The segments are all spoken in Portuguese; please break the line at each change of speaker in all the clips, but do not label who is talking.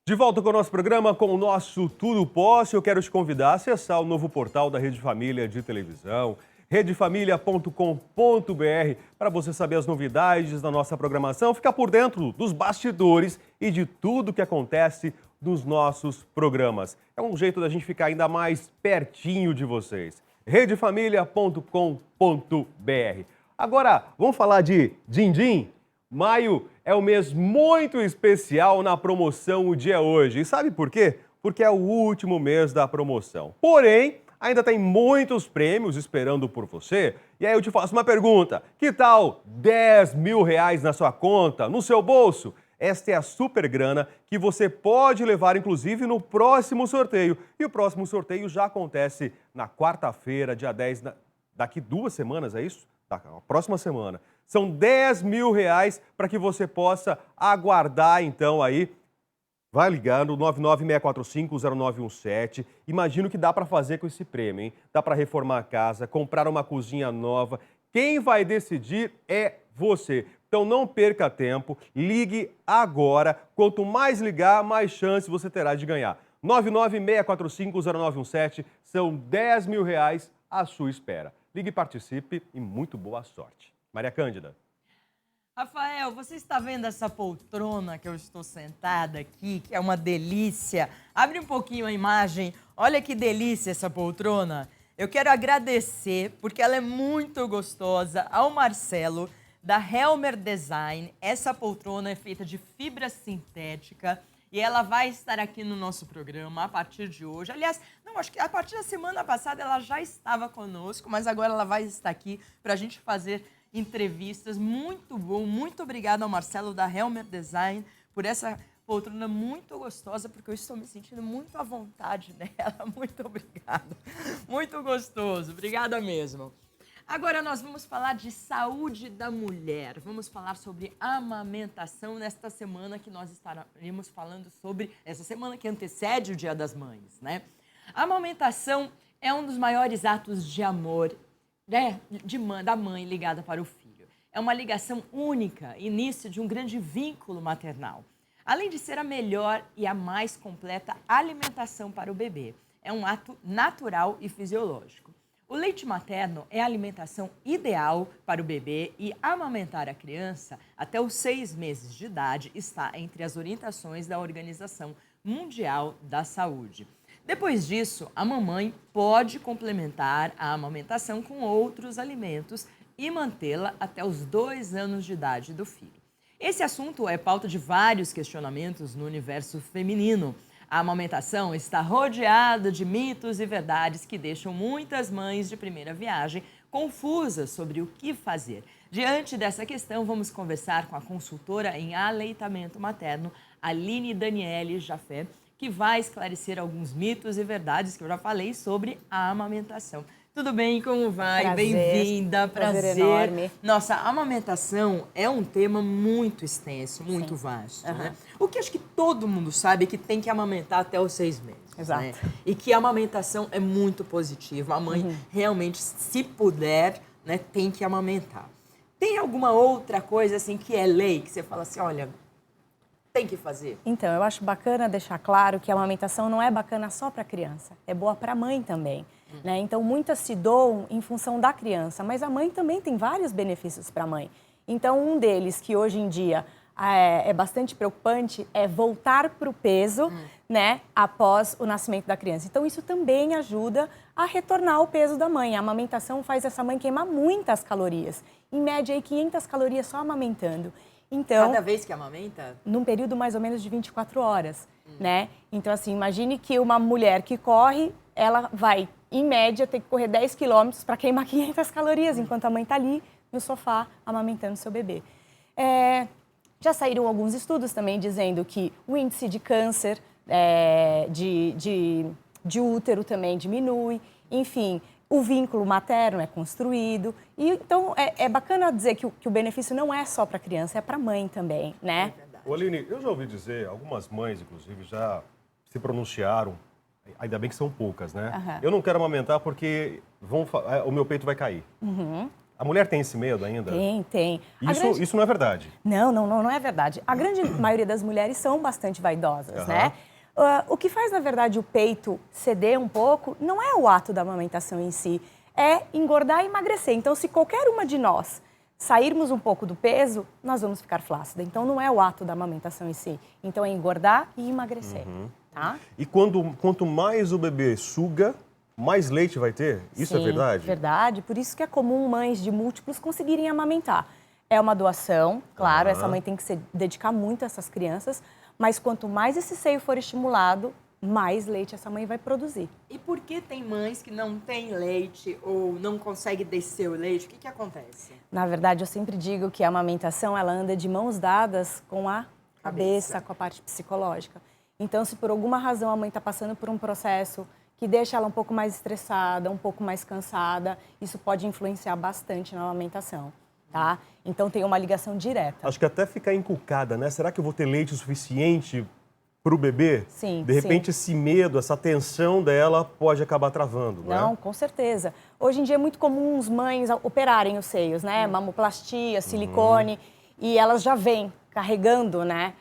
De volta com o nosso programa, com o nosso Tudo Posse, eu quero te convidar a acessar o novo portal da Rede Família de televisão, redefamilia.com.br, para você saber as novidades da nossa programação, ficar por dentro dos bastidores e de tudo que acontece nos nossos programas. É um jeito da gente ficar ainda mais pertinho de vocês. redefamilia.com.br. Agora, vamos falar de din-din? Maio é um mês muito especial na promoção O Dia Hoje. E sabe por quê? Porque é o último mês da promoção. Porém, ainda tem muitos prêmios esperando por você. E aí eu te faço uma pergunta. Que tal 10 mil reais na sua conta, no seu bolso? Esta é a super grana que você pode levar, inclusive, no próximo sorteio. E o próximo sorteio já acontece na quarta-feira, dia 10, daqui 2 semanas, é isso? Na próxima semana. São 10 mil reais para que você possa aguardar, então, aí. Vai ligando, 996450917. Imagino que dá para fazer com esse prêmio, hein? Dá para reformar a casa, comprar uma cozinha nova. Quem vai decidir é você. Então não perca tempo, ligue agora. Quanto mais ligar, mais chance você terá de ganhar. 996450917. São 10 mil reais à sua espera. Ligue e participe e muito boa sorte. Maria Cândida.
Rafael, você está vendo essa poltrona que eu estou sentada aqui, que é uma delícia? Abre um pouquinho a imagem. Olha que delícia essa poltrona. Eu quero agradecer, porque ela é muito gostosa, ao Marcelo, da Helmer Design. Essa poltrona é feita de fibra sintética e ela vai estar aqui no nosso programa a partir de hoje. Aliás, não, acho que a partir da semana passada ela já estava conosco, mas agora ela vai estar aqui para a gente fazer entrevistas. Muito bom, muito obrigada ao Marcelo da Helmer Design por essa poltrona muito gostosa, porque eu estou me sentindo muito à vontade nela. Muito obrigada, muito gostoso, obrigada mesmo. Agora nós vamos falar de saúde da mulher, vamos falar sobre amamentação nesta semana que nós estaremos falando sobre, essa semana que antecede o Dia das Mães, né? A amamentação é um dos maiores atos de amor, né, da mãe ligada para o filho. É uma ligação única, início de um grande vínculo maternal. Além de ser a melhor e a mais completa alimentação para o bebê, é um ato natural e fisiológico. O leite materno é a alimentação ideal para o bebê e amamentar a criança até os 6 meses de idade está entre as orientações da Organização Mundial da Saúde. Depois disso, a mamãe pode complementar a amamentação com outros alimentos e mantê-la até os 2 anos de idade do filho. Esse assunto é pauta de vários questionamentos no universo feminino. A amamentação está rodeada de mitos e verdades que deixam muitas mães de primeira viagem confusas sobre o que fazer. Diante dessa questão, vamos conversar com a consultora em aleitamento materno, Aline Daniele Jafé, que vai esclarecer alguns mitos e verdades que eu já falei sobre a amamentação. Tudo bem? Como vai? Bem-vinda, prazer
enorme.
Nossa, a amamentação é um tema muito extenso, muito vasto, né? O que acho que todo mundo sabe é que tem que amamentar até os 6 meses.
Exato.
Né? E que a amamentação é muito positiva. A mãe realmente, se puder, né, tem que amamentar. Tem alguma outra coisa assim que é lei, que você fala assim, olha, tem que fazer?
Então, eu acho bacana deixar claro que a amamentação não é bacana só para a criança, é boa para a mãe também. Né? Então, muitas se doam em função da criança, mas a mãe também tem vários benefícios para a mãe. Então, um deles, que hoje em dia é bastante preocupante, é voltar para o peso, né, após o nascimento da criança. Então, isso também ajuda a retornar o peso da mãe. A amamentação faz essa mãe queimar muitas calorias. Em média, aí, 500 calorias só amamentando. Então,
cada vez que amamenta?
Num período mais ou menos de 24 horas, né? Então, assim, imagine que uma mulher que corre, ela vai, em média, ter que correr 10 quilômetros para queimar 500 calorias, enquanto a mãe está ali no sofá amamentando seu bebê. Já saíram alguns estudos também dizendo que o índice de câncer de útero também diminui, enfim, o vínculo materno é construído. E, então, é bacana dizer que o benefício não é só para a criança, é para a mãe também, né?
Ô, Aline, eu já ouvi dizer, algumas mães, inclusive, já se pronunciaram, ainda bem que são poucas, né? Eu não quero amamentar porque o meu peito vai cair. A mulher tem esse medo ainda?
Tem.
Isso não é verdade.
Não é verdade. A grande maioria das mulheres são bastante vaidosas, né? O que faz, na verdade, o peito ceder um pouco não é o ato da amamentação em si, é engordar e emagrecer. Então, se qualquer uma de nós sairmos um pouco do peso, nós vamos ficar flácida. Então, não é o ato da amamentação em si. Então, é engordar e emagrecer, tá?
E quanto mais o bebê suga, mais leite vai ter? Isso é verdade?
Verdade. Por isso que é comum mães de múltiplos conseguirem amamentar. É uma doação, claro, essa mãe tem que se dedicar muito a essas crianças, mas quanto mais esse seio for estimulado, mais leite essa mãe vai produzir.
E por que tem mães que não têm leite ou não conseguem descer o leite? O que acontece?
Na verdade, eu sempre digo que a amamentação ela anda de mãos dadas com a cabeça, com a parte psicológica. Então, se por alguma razão a mãe está passando por um processo que deixa ela um pouco mais estressada, um pouco mais cansada, isso pode influenciar bastante na amamentação, tá? Então, tem uma ligação direta.
Acho que até ficar encucada, né? Será que eu vou ter leite o suficiente para o bebê?
Sim.
De repente, esse medo, essa tensão dela pode acabar travando, não é?
Não, com certeza. Hoje em dia é muito comum as mães operarem os seios, né? Mamoplastia, silicone, e elas já vêm carregando, né?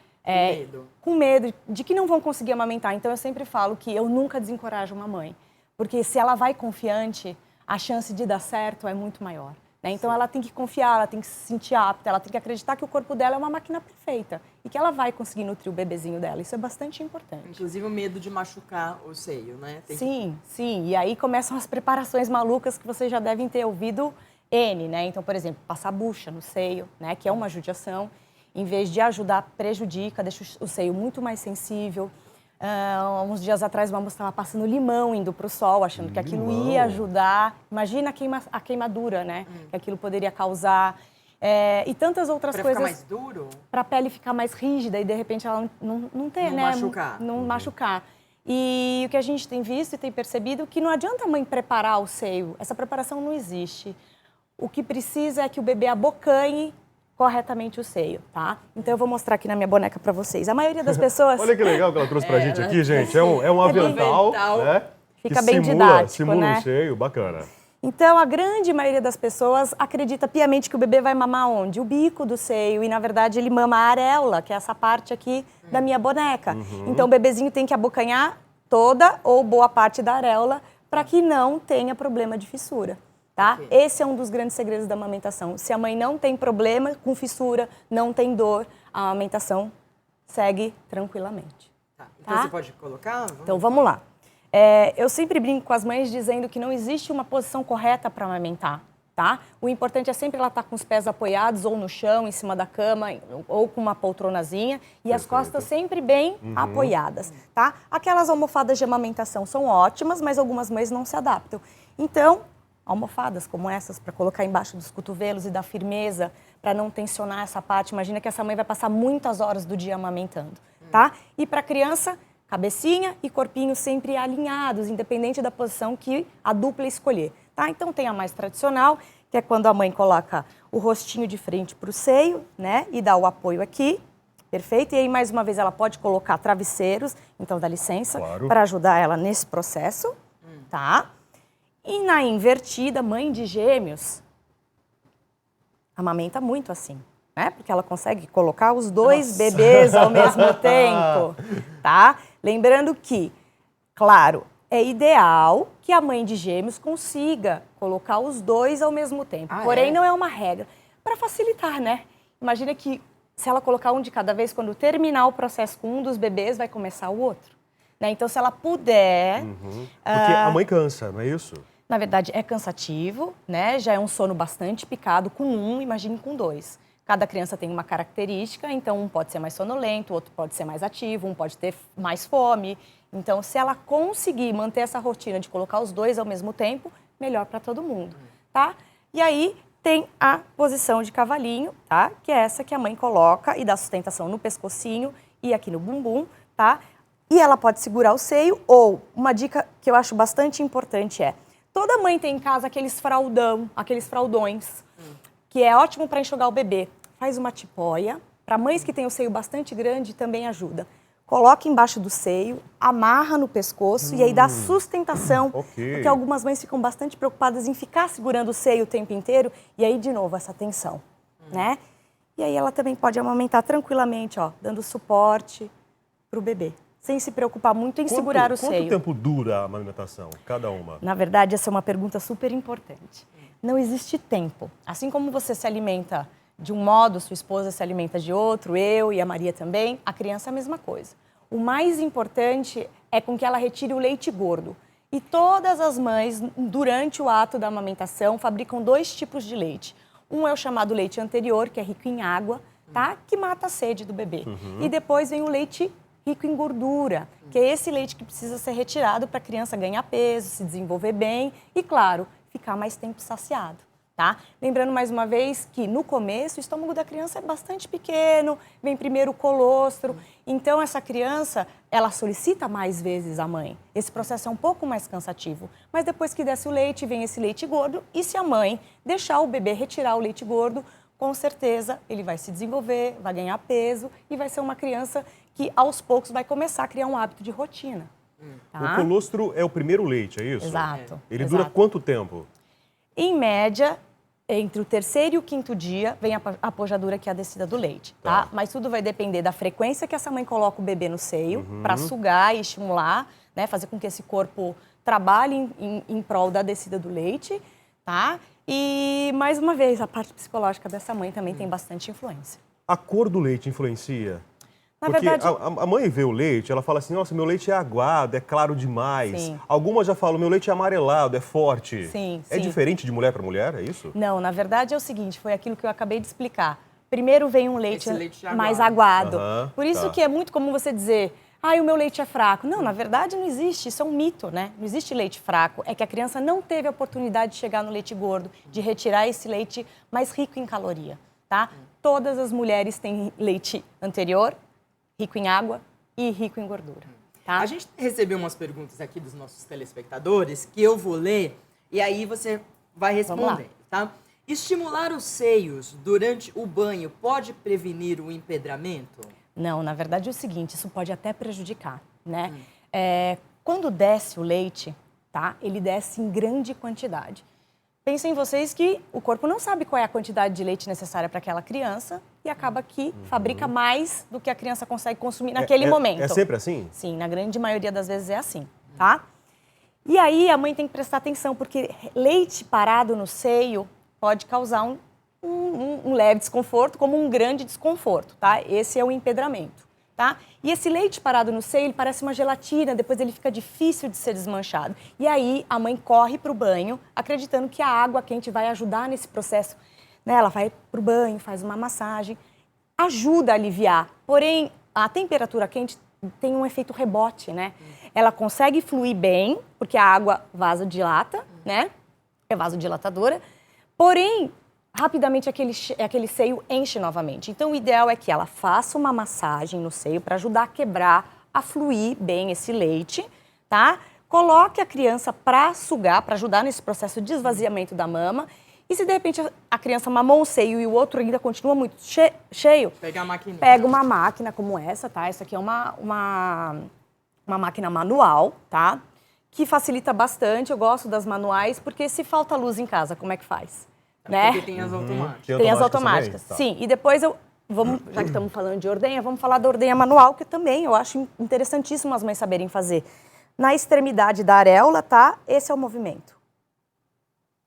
Com medo de que não vão conseguir amamentar. Então, eu sempre falo que eu nunca desencorajo uma mãe. Porque se ela vai confiante, a chance de dar certo é muito maior. Né? Então, ela tem que confiar, ela tem que se sentir apta, ela tem que acreditar que o corpo dela é uma máquina perfeita e que ela vai conseguir nutrir o bebezinho dela. Isso é bastante importante.
Inclusive o medo de machucar o seio, né?
Sim. E aí começam as preparações malucas que vocês já devem ter ouvido N, né? Então, por exemplo, passar bucha no seio, né? Que é uma judiação. Em vez de ajudar, prejudica, deixa o seio muito mais sensível. Uns dias atrás, uma moça estava passando limão, indo para o sol, achando que aquilo ia ajudar. Imagina a queimadura, né? Que aquilo poderia causar. E tantas outras coisas.
Para ficar mais duro?
Para a pele ficar mais rígida e, de repente, ela não ter,
não
né?
Machucar.
Não machucar. E o que a gente tem visto e tem percebido é que não adianta a mãe preparar o seio. Essa preparação não existe. O que precisa é que o bebê abocanhe corretamente o seio, tá? Então, eu vou mostrar aqui na minha boneca para vocês. A maioria das pessoas...
Olha que legal que ela trouxe pra gente aqui, gente. É um avental, né?
Fica
que
bem didático,
simula
né?
um seio, bacana.
Então, a grande maioria das pessoas acredita piamente que o bebê vai mamar onde? O bico do seio. E, na verdade, ele mama a areola, que é essa parte aqui da minha boneca. Então, o bebezinho tem que abocanhar toda ou boa parte da areola para que não tenha problema de fissura. Tá? Esse é um dos grandes segredos da amamentação. Se a mãe não tem problema com fissura, não tem dor, a amamentação segue tranquilamente.
Então, você pode colocar?
Então, vamos lá. Eu sempre brinco com as mães dizendo que não existe uma posição correta para amamentar, tá? O importante é sempre ela estar com os pés apoiados ou no chão, em cima da cama, ou com uma poltronazinha, e as costas sempre bem apoiadas, tá? Aquelas almofadas de amamentação são ótimas, mas algumas mães não se adaptam. Então, almofadas como essas para colocar embaixo dos cotovelos e dar firmeza para não tensionar essa parte. Imagina que essa mãe vai passar muitas horas do dia amamentando, tá? E para a criança, cabecinha e corpinho sempre alinhados, independente da posição que a dupla escolher, tá? Então tem a mais tradicional, que é quando a mãe coloca o rostinho de frente para o seio, né? E dá o apoio aqui, perfeito? E aí, mais uma vez, ela pode colocar travesseiros, então dá licença, para ajudar ela nesse processo, tá? E na invertida, mãe de gêmeos, amamenta muito assim, né? Porque ela consegue colocar os dois bebês ao mesmo tempo, tá? Lembrando que, claro, é ideal que a mãe de gêmeos consiga colocar os dois ao mesmo tempo. Porém, não é uma regra. Para facilitar, né? Imagina que se ela colocar um de cada vez, quando terminar o processo com um dos bebês, vai começar o outro. Né? Então, se ela puder...
Porque a mãe cansa, não é isso?
Na verdade, é cansativo, né? Já é um sono bastante picado com um, imagine com dois. Cada criança tem uma característica, então um pode ser mais sonolento, outro pode ser mais ativo, um pode ter mais fome. Então, se ela conseguir manter essa rotina de colocar os dois ao mesmo tempo, melhor para todo mundo, tá? E aí tem a posição de cavalinho, tá? Que é essa que a mãe coloca e dá sustentação no pescocinho e aqui no bumbum, tá? E ela pode segurar o seio ou, uma dica que eu acho bastante importante é, toda mãe tem em casa aqueles fraldões, que é ótimo para enxugar o bebê. Faz uma tipóia. Para mães que têm o seio bastante grande, também ajuda. coloca embaixo do seio, amarra no pescoço e aí dá sustentação.
Ok.
Porque algumas mães ficam bastante preocupadas em ficar segurando o seio o tempo inteiro e aí, de novo, essa tensão, né? E aí ela também pode amamentar tranquilamente, ó, dando suporte para o bebê, sem se preocupar muito em segurar o seio.
Quanto tempo dura a amamentação, cada uma?
Na verdade, essa é uma pergunta super importante. Não existe tempo. Assim como você se alimenta de um modo, sua esposa se alimenta de outro, eu e a Maria também, a criança é a mesma coisa. O mais importante é com que ela retire o leite gordo. E todas as mães, durante o ato da amamentação, fabricam 2 tipos de leite. Um é o chamado leite anterior, que é rico em água, tá? Que mata a sede do bebê. E depois vem o leite rico em gordura, que é esse leite que precisa ser retirado para a criança ganhar peso, se desenvolver bem e, claro, ficar mais tempo saciado. Tá? Lembrando mais uma vez que no começo o estômago da criança é bastante pequeno, vem primeiro o colostro, então essa criança ela solicita mais vezes a mãe. Esse processo é um pouco mais cansativo, mas depois que desce o leite vem esse leite gordo e se a mãe deixar o bebê retirar o leite gordo, com certeza ele vai se desenvolver, vai ganhar peso e vai ser uma criança que aos poucos vai começar a criar um hábito de rotina. Tá?
O colostro é o primeiro leite, é isso?
Exato.
Ele dura quanto tempo?
Em média, entre o 3º e o 5º dia, vem a pojadura, que é a descida do leite, tá? Mas tudo vai depender da frequência que essa mãe coloca o bebê no seio, para sugar e estimular, né? Fazer com que esse corpo trabalhe em prol da descida do leite, tá? E, mais uma vez, a parte psicológica dessa mãe também tem bastante influência.
A cor do leite influencia?
Na
Porque
verdade,
a mãe vê o leite, ela fala assim, nossa, meu leite é aguado, é claro demais.
Sim.
Algumas já falam, meu leite é amarelado, é forte.
Sim,
É
sim.
diferente de mulher para mulher, é isso?
Não, na verdade é o seguinte, foi aquilo que eu acabei de explicar. Primeiro vem um leite,
Esse leite
mais aguado.
Aham,
Por isso
tá.
que é muito comum você dizer, o meu leite é fraco. Não, na verdade não existe, isso é um mito, né? Não existe leite fraco, é que a criança não teve a oportunidade de chegar no leite gordo, de retirar esse leite mais rico em caloria, tá? Todas as mulheres têm leite anterior, rico em água e rico em gordura, tá?
A gente recebeu umas perguntas aqui dos nossos telespectadores que eu vou ler e aí você vai
Vamos lá.
responder, tá? Estimular os seios durante o banho pode prevenir o empedramento?
Não, na verdade é o seguinte, isso pode até prejudicar, né? Quando desce o leite, tá? Ele desce em grande quantidade. Pensem vocês que o corpo não sabe qual é a quantidade de leite necessária para aquela criança e acaba que fabrica mais do que a criança consegue consumir naquele momento.
É sempre assim?
Sim, na grande maioria das vezes é assim, tá? E aí a mãe tem que prestar atenção, porque leite parado no seio pode causar um leve desconforto, como um grande desconforto, tá? Esse é o empedramento, tá? E esse leite parado no seio, ele parece uma gelatina, depois ele fica difícil de ser desmanchado. E aí a mãe corre para o banho, acreditando que a água quente vai ajudar nesse processo, né? Ela vai para o banho, faz uma massagem, ajuda a aliviar. Porém, a temperatura quente tem um efeito rebote, né? Ela consegue fluir bem, porque a água vasodilata, né? É vasodilatadora. Porém, rapidamente aquele seio enche novamente. Então, o ideal é que ela faça uma massagem no seio para ajudar a quebrar, a fluir bem esse leite, tá? Coloque a criança para sugar, para ajudar nesse processo de esvaziamento da mama. E se de repente a criança mamou um seio e o outro ainda continua muito cheio,
Pegar a maquininha.
pega uma máquina como essa, tá? Essa aqui é uma máquina manual, tá? Que facilita bastante. Eu gosto das manuais, porque se falta luz em casa, como é que faz? Né?
Porque tem as automáticas.
Tem as
automáticas
automáticas,
também? Tá.
sim. E depois já que estamos falando de ordenha, vamos falar da ordenha manual, que também eu acho interessantíssimo as mães saberem fazer. Na extremidade da areola, tá? Esse é o movimento.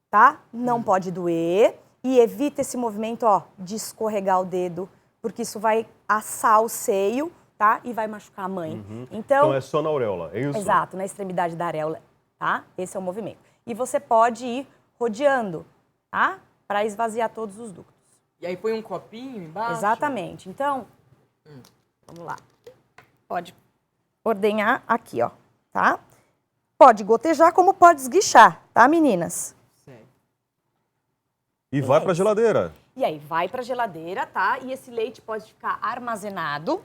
Tá? Não pode doer. E evita esse movimento, ó, de escorregar o dedo, porque isso vai assar o seio, tá? E vai machucar a mãe.
Então é só na auréola, é isso?
Exato, na extremidade da areola, tá? Esse é o movimento. E você pode ir rodeando, tá? Para esvaziar todos os ductos.
E aí põe um copinho embaixo?
Exatamente. Então, vamos lá. Pode ordenhar aqui, ó, tá? Pode gotejar como pode esguichar, tá, meninas?
Sei.
E vai para a geladeira.
E aí, vai para a geladeira, tá? E esse leite pode ficar armazenado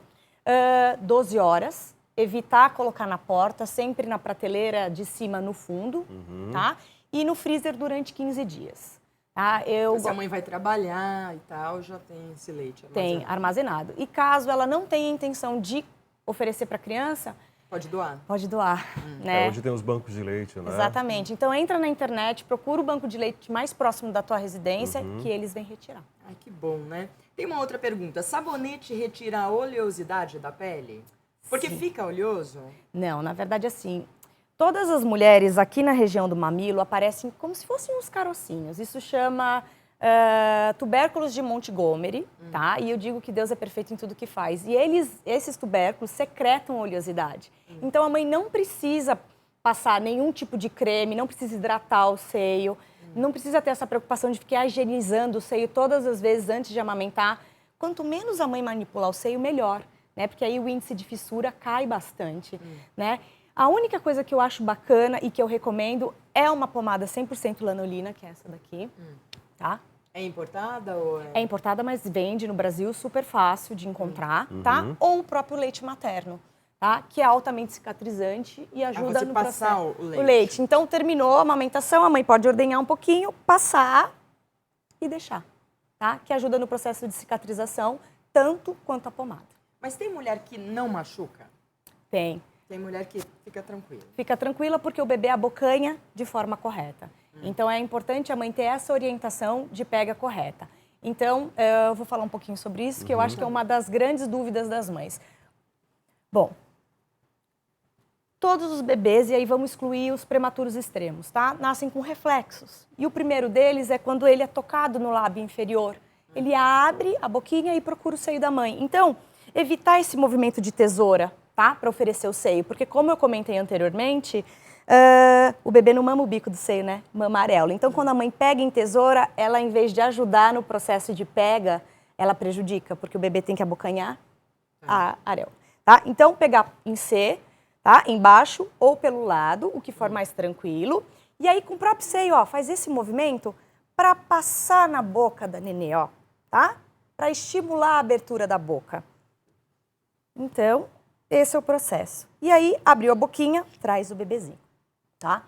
12 horas. Evitar colocar na porta, sempre na prateleira de cima no fundo, tá? E no freezer durante 15 dias. Tá?
Se a mãe vai trabalhar e tal, já tem esse leite
Tem armazenado. E caso ela não tenha intenção de oferecer para a criança,
Pode doar.
pode doar, né?
Hoje tem os bancos de leite, né?
Exatamente. Então entra na internet, procura o banco de leite mais próximo da tua residência, que eles vêm retirar.
Ai, que bom, né? Tem uma outra pergunta. Sabonete retira a oleosidade da pele? Porque fica oleoso?
Não, na verdade, assim, todas as mulheres aqui na região do mamilo aparecem como se fossem uns carocinhos. Isso chama tubérculos de Montgomery, tá? E eu digo que Deus é perfeito em tudo que faz. E esses tubérculos secretam oleosidade. Então, a mãe não precisa passar nenhum tipo de creme, não precisa hidratar o seio, não precisa ter essa preocupação de ficar higienizando o seio todas as vezes antes de amamentar. Quanto menos a mãe manipular o seio, melhor, né? Porque aí o índice de fissura cai bastante, né? A única coisa que eu acho bacana e que eu recomendo é uma pomada 100% lanolina, que é essa daqui, tá?
É importada ou
É importada, mas vende no Brasil, super fácil de encontrar, tá? Ou o próprio leite materno, tá? Que é altamente cicatrizante e ajuda
você
no
passar
processo.
o leite.
O leite. Então, terminou a amamentação, a mãe pode ordenhar um pouquinho, passar e deixar, tá? Que ajuda no processo de cicatrização, tanto quanto a pomada.
Mas tem mulher que não machuca?
Tem.
Tem mulher que fica tranquila.
Fica tranquila porque o bebê abocanha de forma correta. Então, é importante a mãe ter essa orientação de pega correta. Então, eu vou falar um pouquinho sobre isso, que eu acho que é uma das grandes dúvidas das mães. Bom, todos os bebês, e aí vamos excluir os prematuros extremos, tá? Nascem com reflexos. E o primeiro deles é quando ele é tocado no lábio inferior. Ele abre a boquinha e procura o seio da mãe. Então, evitar esse movimento de tesoura, tá? Para oferecer o seio. Porque, como eu comentei anteriormente, o bebê não mama o bico do seio, né? Mama a areola. Então, quando a mãe pega em tesoura, ela, em vez de ajudar no processo de pega, ela prejudica, porque o bebê tem que abocanhar a areola, tá? Então, pegar em C, tá? Embaixo ou pelo lado, o que for mais tranquilo. E aí, com o próprio seio, ó, faz esse movimento para passar na boca da nenê, ó, tá? Para estimular a abertura da boca. Então, esse é o processo. E aí, abriu a boquinha, traz o bebezinho, tá?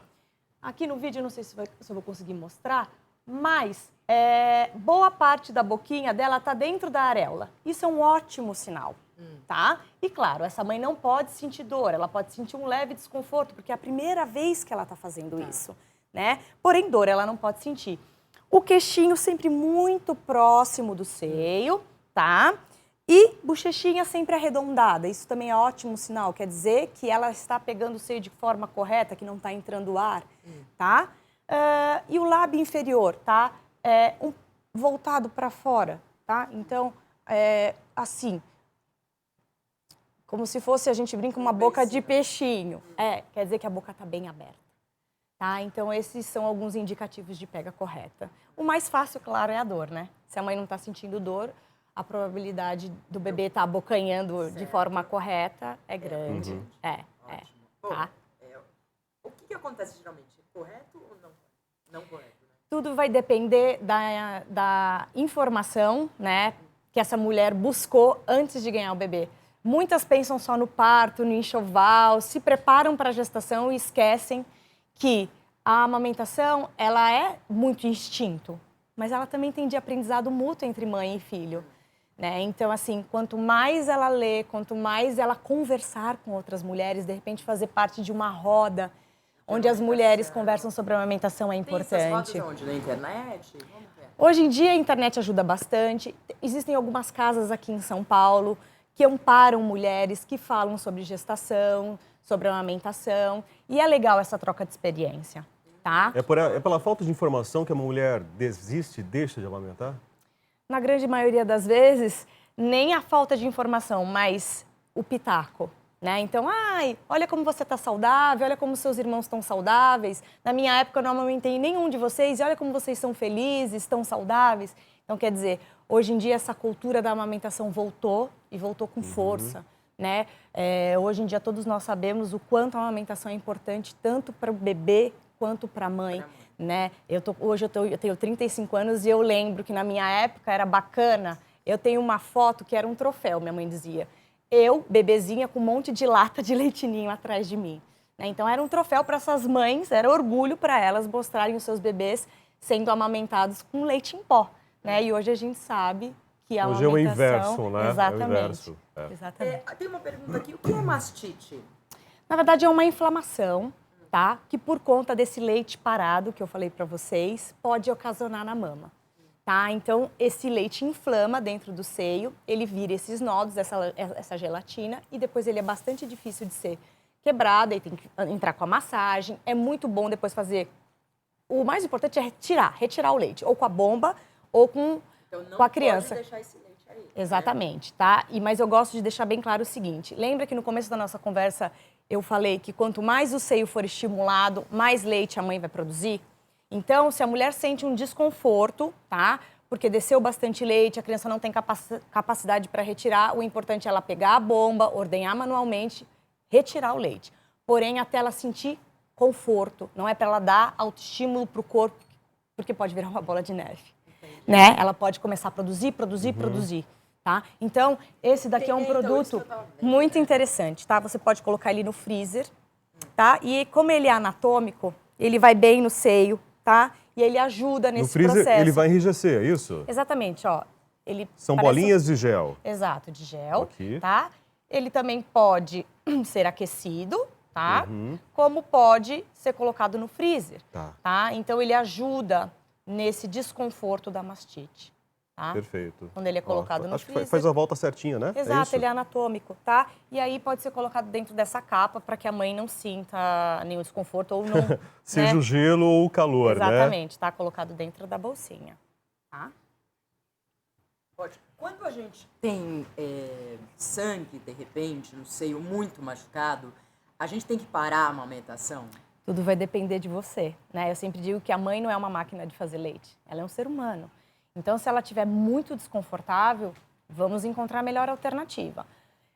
Aqui no vídeo, não sei se eu vou conseguir mostrar, mas boa parte da boquinha dela tá dentro da areola. Isso é um ótimo sinal, tá? E claro, essa mãe não pode sentir dor, ela pode sentir um leve desconforto, porque é a primeira vez que ela tá fazendo isso, né? Porém, dor ela não pode sentir. O queixinho sempre muito próximo do seio, tá? E bochechinha sempre arredondada, isso também é ótimo sinal, quer dizer que ela está pegando o seio de forma correta, que não está entrando ar, tá? E o lábio inferior, tá? Voltado para fora, tá? Então, assim, como se fosse, a gente brinca, uma boca de peixinho. Quer dizer que a boca está bem aberta, tá? Então, esses são alguns indicativos de pega correta. O mais fácil, claro, é a dor, né? Se a mãe não está sentindo dor, a probabilidade do bebê estar abocanhando de forma correta é grande. Tá?
O que acontece geralmente? Correto ou não? Não correto, né?
Tudo vai depender da informação, né, que essa mulher buscou antes de ganhar o bebê. Muitas pensam só no parto, no enxoval, se preparam para a gestação e esquecem que a amamentação, ela é muito instinto, mas ela também tem de aprendizado mútuo entre mãe e filho. Né? Então, assim, quanto mais ela lê, quanto mais ela conversar com outras mulheres, de repente fazer parte de uma roda onde as mulheres conversam sobre a amamentação é importante.
Tem essas rodas onde? Na internet? Como que é?
Hoje em dia a internet ajuda bastante. Existem algumas casas aqui em São Paulo que amparam mulheres que falam sobre gestação, sobre amamentação. E é legal essa troca de experiência, tá?
É pela falta de informação que a mulher desiste, deixa de amamentar?
Na grande maioria das vezes, nem a falta de informação, mas o pitaco, né? Então, olha como você está saudável, olha como seus irmãos estão saudáveis. Na minha época, eu não amamentei nenhum de vocês e olha como vocês são felizes, estão saudáveis. Então, quer dizer, hoje em dia, essa cultura da amamentação voltou e voltou com força, né? Hoje em dia, todos nós sabemos o quanto a amamentação é importante, tanto para o bebê quanto para a mãe. Né? Hoje eu tenho 35 anos e eu lembro que na minha época era bacana. Eu tenho uma foto que era um troféu, minha mãe dizia. Eu, bebezinha, com um monte de lata de leitinho atrás de mim. Né? Então era um troféu para essas mães, era orgulho para elas mostrarem os seus bebês sendo amamentados com leite em pó. Né? E hoje a gente sabe que a
Hoje é o
amamentação...
inverso, né?
Exatamente.
É o inverso. É.
Exatamente.
Tem uma pergunta aqui, o que é mastite?
Na verdade, é uma inflamação, tá? Que por conta desse leite parado, que eu falei para vocês, pode ocasionar na mama, tá? Então, esse leite inflama dentro do seio, ele vira esses nódulos, essa gelatina, e depois ele é bastante difícil de ser quebrado, aí tem que entrar com a massagem. É muito bom depois fazer... O mais importante é retirar o leite, ou com a bomba, ou com a criança.
Então não pode deixar esse leite aí.
Exatamente, tá? Mas eu gosto de deixar bem claro o seguinte, lembra que no começo da nossa conversa eu falei que quanto mais o seio for estimulado, mais leite a mãe vai produzir? Então, se a mulher sente um desconforto, tá? Porque desceu bastante leite, a criança não tem capacidade para retirar, o importante é ela pegar a bomba, ordenhar manualmente, retirar o leite. Porém, até ela sentir conforto, não é para ela dar autoestímulo para o corpo, porque pode virar uma bola de neve, né? Ela pode começar a produzir, tá? Então, esse daqui é um produto muito interessante, tá? Você pode colocar ele no freezer, tá? E como ele é anatômico, ele vai bem no seio, tá? E ele ajuda nesse
No freezer,
processo.
ele vai enrijecer, é isso?
Exatamente, ó. Ele
São
parece
bolinhas de gel.
Exato, de gel,
Aqui.
tá? Ele também pode ser aquecido, tá? Como pode ser colocado no freezer, tá? Então, ele ajuda nesse desconforto da mastite, tá?
Perfeito.
Quando ele é colocado no
acho que
freezer.
faz a volta certinha, né?
Exato,
isso?
ele é anatômico, tá? E aí pode ser colocado dentro dessa capa para que a mãe não sinta nenhum desconforto ou não...
Seja
né?
o gelo ou o calor, né?
Exatamente, tá colocado dentro da bolsinha, tá?
Ótimo. Quando a gente tem sangue, de repente, no seio muito machucado, a gente tem que parar a amamentação?
Tudo vai depender de você, né? Eu sempre digo que a mãe não é uma máquina de fazer leite, ela é um ser humano. Então, se ela estiver muito desconfortável, vamos encontrar a melhor alternativa.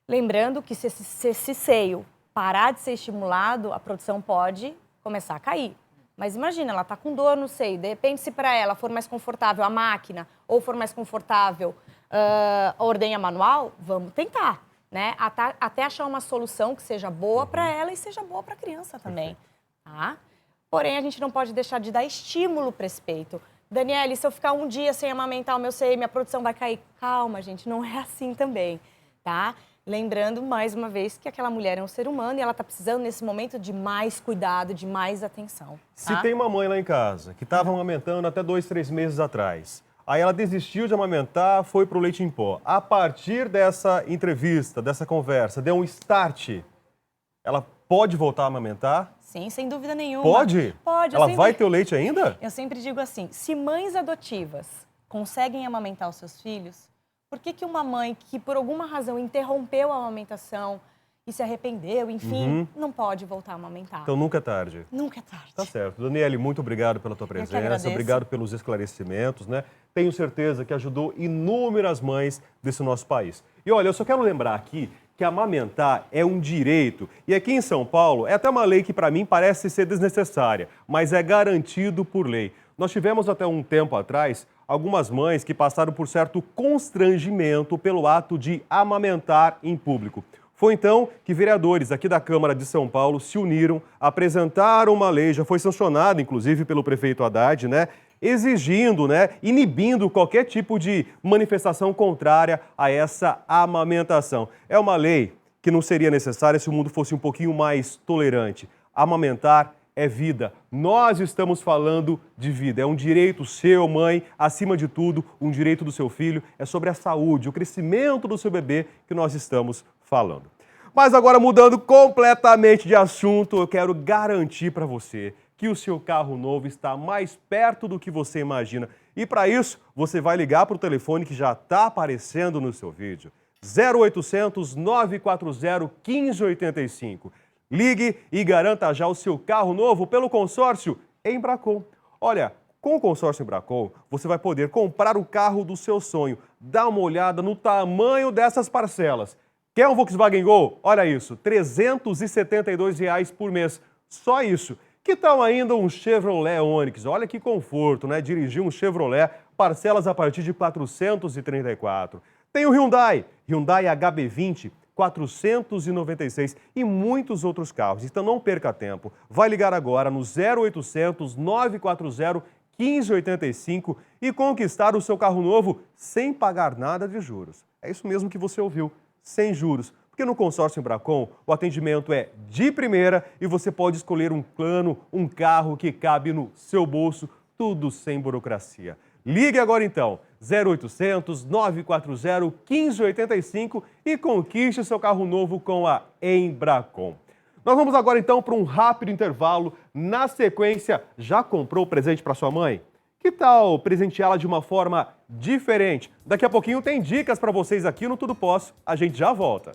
Lembrando que se esse seio parar de ser estimulado, a produção pode começar a cair. Mas imagina, ela está com dor no seio, de repente se para ela for mais confortável a máquina ou for mais confortável a ordenha manual, vamos tentar, né? Até achar uma solução que seja boa para ela e seja boa para a criança também, tá? Porém, a gente não pode deixar de dar estímulo para esse peito. Daniele, se eu ficar um dia sem amamentar o meu seio, minha produção vai cair. Calma, gente, não é assim também, tá? Lembrando, mais uma vez, que aquela mulher é um ser humano e ela está precisando, nesse momento, de mais cuidado, de mais atenção. Tá?
Se tem uma mãe lá em casa que estava amamentando até 2, 3 meses atrás, aí ela desistiu de amamentar, foi para o leite em pó. A partir dessa entrevista, dessa conversa, deu um start, ela pode voltar a amamentar?
Sim, sem dúvida nenhuma.
Pode?
Pode.
Ela vai ter o leite ainda?
Eu sempre digo assim, se mães adotivas conseguem amamentar os seus filhos, por que uma mãe que por alguma razão interrompeu a amamentação e se arrependeu, enfim, não pode voltar a amamentar?
Então nunca é tarde.
Nunca é tarde.
Tá certo. Daniele, muito obrigado pela tua presença,
agradeço.
obrigado pelos esclarecimentos, né? Tenho certeza que ajudou inúmeras mães desse nosso país. E olha, eu só quero lembrar aqui que amamentar é um direito. E aqui em São Paulo, é até uma lei que para mim parece ser desnecessária, mas é garantido por lei. Nós tivemos até um tempo atrás algumas mães que passaram por certo constrangimento pelo ato de amamentar em público. Foi então que vereadores aqui da Câmara de São Paulo se uniram, apresentaram uma lei, já foi sancionada inclusive pelo prefeito Haddad, né? Exigindo, né, inibindo qualquer tipo de manifestação contrária a essa amamentação. É uma lei que não seria necessária se o mundo fosse um pouquinho mais tolerante. Amamentar é vida. Nós estamos falando de vida. É um direito seu, mãe, acima de tudo, um direito do seu filho. É sobre a saúde, o crescimento do seu bebê que nós estamos falando. Mas agora, mudando completamente de assunto, eu quero garantir para você que o seu carro novo está mais perto do que você imagina. E para isso, você vai ligar para o telefone que já está aparecendo no seu vídeo. 0800 940 1585. Ligue e garanta já o seu carro novo pelo consórcio Embracon. Olha, com o consórcio Embracon, você vai poder comprar o carro do seu sonho. Dá uma olhada no tamanho dessas parcelas. Quer um Volkswagen Gol? Olha isso, R$ 372 por mês. Só isso. Que tal ainda um Chevrolet Onix? Olha que conforto, né? Dirigir um Chevrolet, parcelas a partir de 434. Tem o Hyundai HB20, 496 e muitos outros carros. Então não perca tempo. Vai ligar agora no 0800 940 1585 e conquistar o seu carro novo sem pagar nada de juros. É isso mesmo que você ouviu, sem juros. Porque no consórcio Embracon, o atendimento é de primeira e você pode escolher um plano, um carro que cabe no seu bolso, tudo sem burocracia. Ligue agora então, 0800 940 1585 e conquiste seu carro novo com a Embracon. Nós vamos agora então para um rápido intervalo. Na sequência, já comprou o presente para sua mãe? Que tal presenteá-la de uma forma diferente? Daqui a pouquinho tem dicas para vocês aqui no Tudo Posso. A gente já volta.